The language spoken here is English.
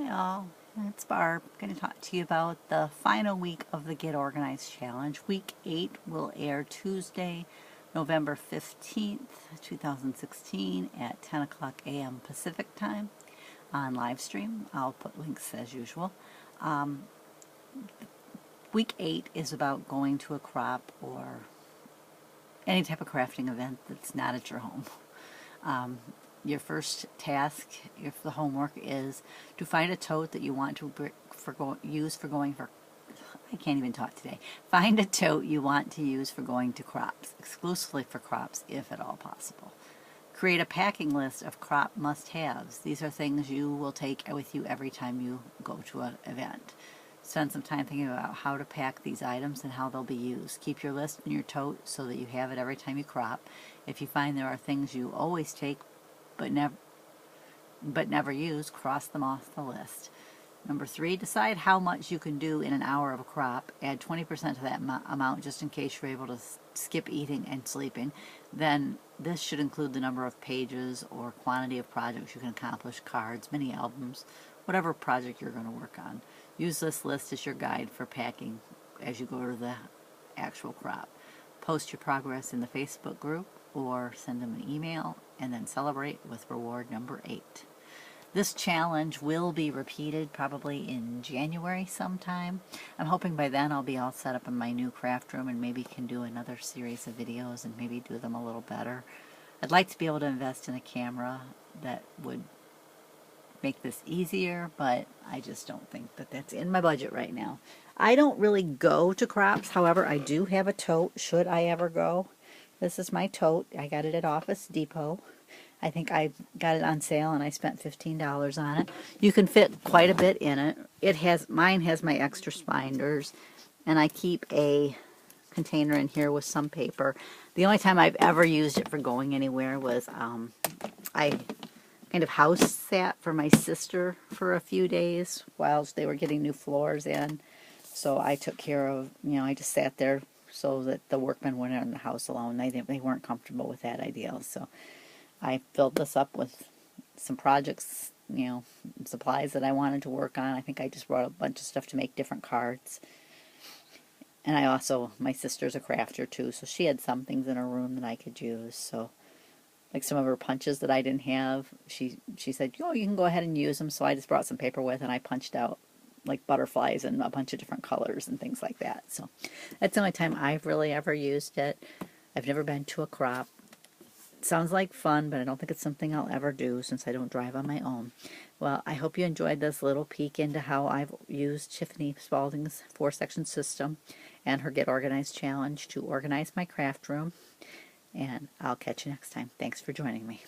all, it's Barb. I'm going to talk to you about the final week of the Get Organized Challenge. Week 8 will air Tuesday, November 15th, 2016 at 10 o'clock a.m. Pacific time on live stream. I'll put links as usual. Week 8 is about going to a crop or any type of crafting event that's not at your home. Your first task, if the homework, is to find a tote that you want to use for going for. I can't even talk today. Find a tote you want to use for going to crops, exclusively for crops, if at all possible. Create a packing list of crop must-haves. These are things you will take with you every time you go to an event. Spend some time thinking about how to pack these items and how they'll be used. Keep your list in your tote so that you have it every time you crop. If you find there are things you always take but never use, cross them off the list. Number 3, decide how much you can do in an hour of a crop. Add 20% to that amount just in case you're able to skip eating and sleeping. Then this should include the number of pages or quantity of projects you can accomplish, cards, mini albums, whatever project you're going to work on. Use this list as your guide for packing as you go to the actual crop. Post your progress in the Facebook group or send them an email, and then celebrate with reward number 8. This challenge will be repeated probably in January sometime. I'm hoping by then I'll be all set up in my new craft room and maybe can do another series of videos and maybe do them a little better. I'd like to be able to invest in a camera that would make this easier, but I just don't think that that's in my budget right now. I don't really go to crops, however, I do have a tote should I ever go. This is my tote. I got it at Office Depot. I think I got it on sale and I spent $15 on it. You can fit quite a bit in it. Mine has my extra binders, and I keep a container in here with some paper. The only time I've ever used it for going anywhere was I kind of house sat for my sister for a few days while they were getting new floors in. So I took care of, I just sat there so that the workmen weren't in the house alone. They weren't comfortable with that idea. So I filled this up with some projects, supplies that I wanted to work on. I think I just brought a bunch of stuff to make different cards. And my sister's a crafter too, so she had some things in her room that I could use. So, like some of her punches that I didn't have, she said, you can go ahead and use them. So I just brought some paper with, and I punched out like butterflies and a bunch of different colors and things like that. So that's the only time I've really ever used it. I've never been to a crop. It sounds like fun, but I don't think it's something I'll ever do since I don't drive on my own. Well, I hope you enjoyed this little peek into how I've used Tiffany Spalding's 4-section system and her Get Organized Challenge to organize my craft room. And I'll catch you next time. Thanks for joining me.